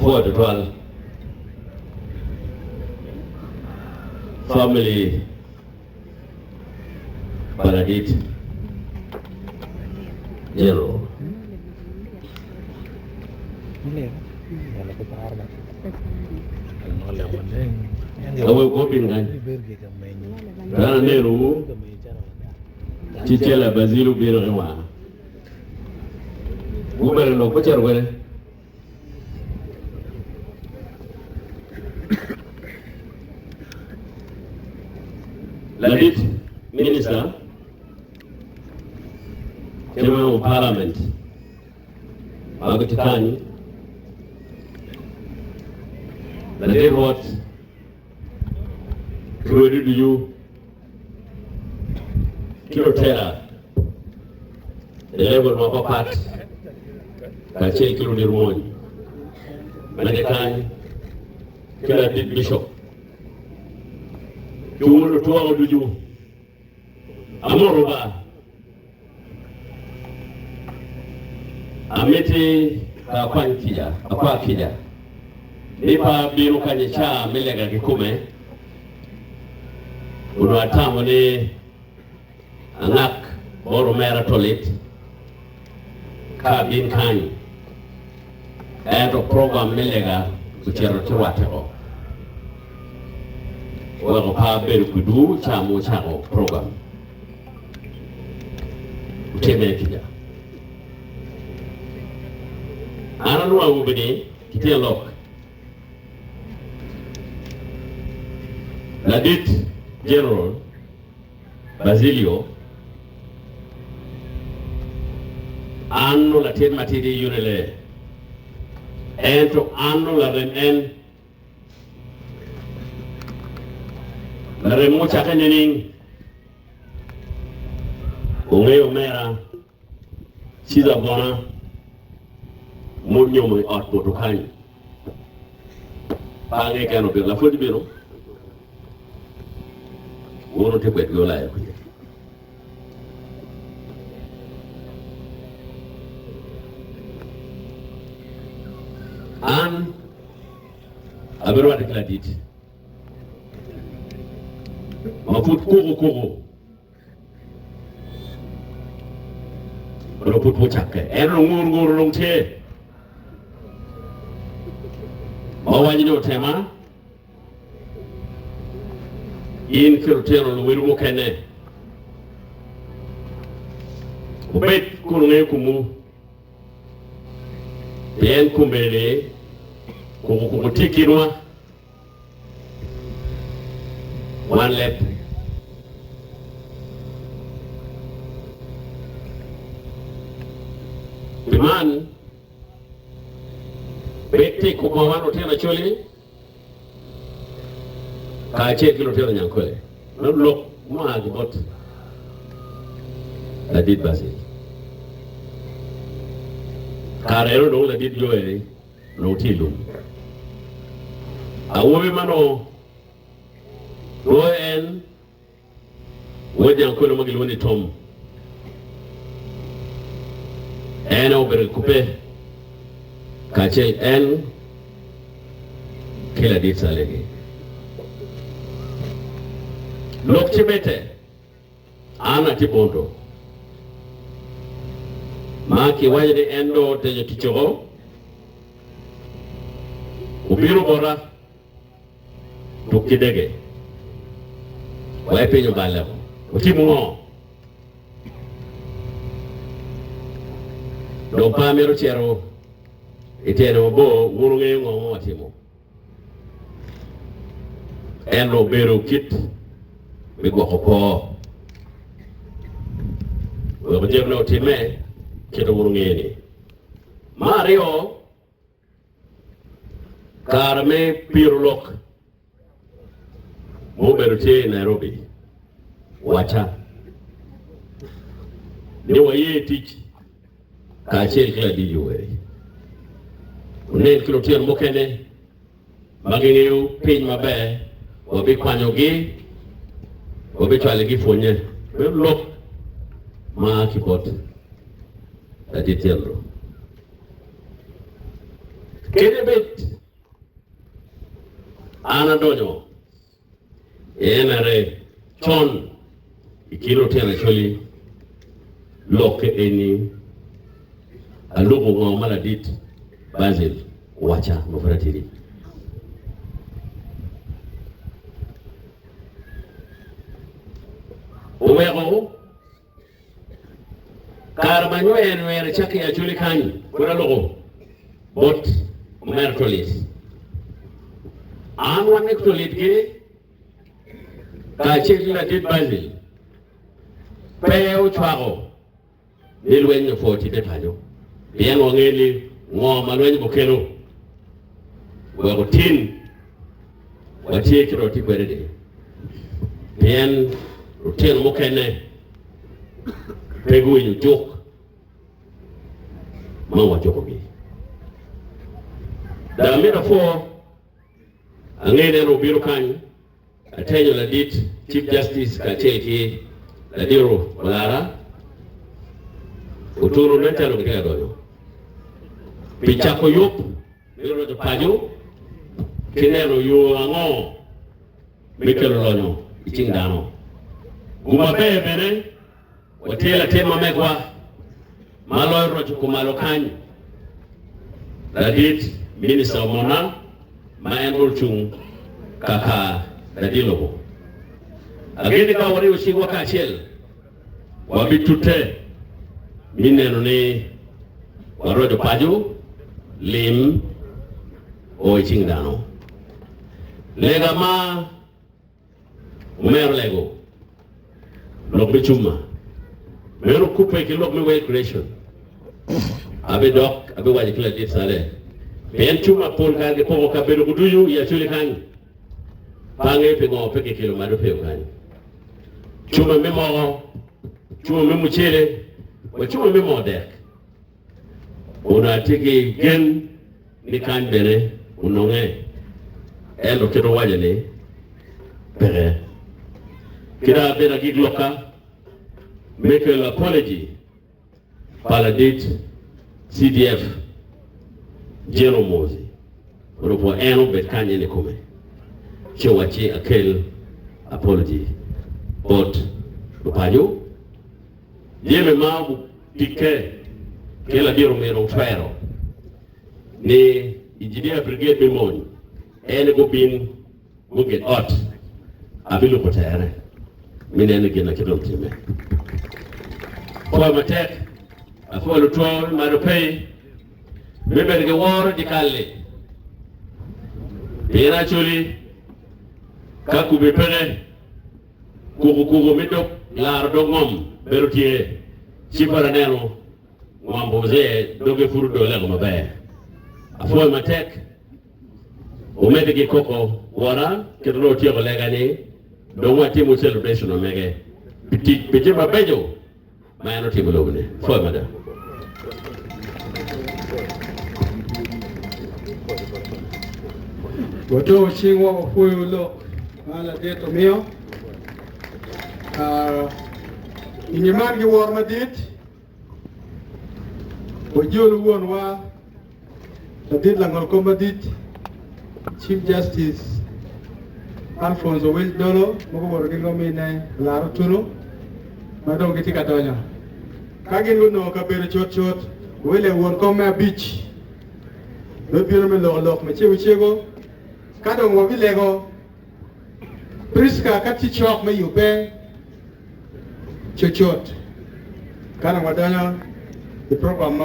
support at all family Paradit General. Awe kopin kan Rana Nehru Chichela Bazilu Birwa Gubernur no pacar gue Ladit Minister Chairman of Parliament Magatikani Ladit what Kruedu do you Kilotera the level of a part Kache Kilo Nirmoni Magatikani Kila did Bishop Jumuru tuwa duju Amoroba Ameti Akwankija Nipa biru kanyesha milega kikume Unuatamu ni Anak Boro Mera Tolit Kabin Kanyi Eto program milega Kuchero Tiwateko Wako pa beru kudu chamu chako program Uteme kija Ananuwa ubini kitia lok Ladit General Basilio Anno la ten matidi yunele Ento anno la ren La remucha kanyening Ungeo mera Siza bona Munyo mo ot boto kanyi Pange kano bir la fodi biro Wono te kwet yola ya kuja An Aberwa de Ladit Maput koko Maput pochake Eno ngur long che Mawanyi no tema In kirutero no wiru kene Ubet kurunge kumu Yen kumbele Kumu tikirwa One lap Biman Beti kumawano tena choli Kache kilo tena nyankole Nulok mwagi bot Ladit Basil Karero no ladit joe No tilum Awobe mano Roen Wadi ankole magilwani tom Ena ubere kupe Kache en Kila dit salegi Lok chibete Ana tibondo Maki wajde endo teje kichogo Ubiru bora Tukidege Waipe nyumbale Utimu Dompa mero chero Itene mbo urunge ngo watimu Endo beru kit Migwa kopo Wabajemna utime Kito urunge ni Mario Karame pirulok Muberu te Nairobi Wacha Niwa ye teach Kache kila di yuwe Unen kilo tiyan mokene Magingeu pin mabe Wabi kwanyogi Wabi chwalegi fonye Lok Maa kipot Adi tiyan ro Kene bet anadonyo enare chon ikiro tena choli loke eni alugo ngo maladit Basil wacha mfuratiri Owego Karmanyo enwere chake ya choli kanyi kuna logo bot mertolis Anwan nektolit ke Kachek la dit Basil Peo chwago Nilwenyo 40 te pajo Bien wangeli malwenyo bokeno Wego tin Watie kiroti kwerede Bien Rutin mokene Pegu yu jok Mawa joko bi Damira fo Angene Robiru kanyi Atenyo la dit Chief Justice Kacheki la diro Walara Uturu nentalo kikaya doyo Pichako yup Niro jo pajo Kinero yu ango Mikelo lonyo Iching dano Guma bene Watela tema megwa Maloy rojo kumalo kanyi Radit Minister Mona Maenul chung Kaka Radilogo Ageni ka wari ushingwa kachel Wabitute Mineno ni Warojo pajo Lim O iching dano Lega ma Umero lego Lok me chuma Mero kupe ki lok me way creation Abe dok Abe wajikila dit sale Pen chuma pon kange poko kabelo kuduyu ya chuli kanyi Pange pengo peke kilo madu peo kanyi Chuma me mogo Chuma me muchele Wa chuma me modek Una tiki gen Ni kan bene Unonge Elo kito wajale Pere Kira bena gigloka Make an apology Paladit CDF Jero Mozi Ropo eno bet kanye ne kome Chewachi akel apology But Lupajo Yeme mabu Dike Kela diro mero twero Ni Engineer Brigade Bimoni Ene go bin Go get out Abilu potayare Minene gena kidom time Kwa matek Afo lutuwa marupei Mibere woro di kalle Pira chuli Kaku bipere Kuku midok Lardo ngom Berutie Chipara nero Mwamboze Doge furu dole mabaye Afo matek Umede koko Wara Kedolo tiyo kolega ni Dongwa timu celebration omege Piti mabejo Mayano timu lobune Fo mada Wato shingwa wafuyo lo Ala deto mio Inimargi warmadit Wajulu wanwa Ladit langal komadit Chief Justice Alphonse Owil Dolo Moko borgingo mine Laro Tuno Madong kiti katonya Kagin luno kabere chot Wile won kome beach Lopiro me lok me chego Kadong wabilego Priska kati chok me yupe Chochot Kadong wadanya The program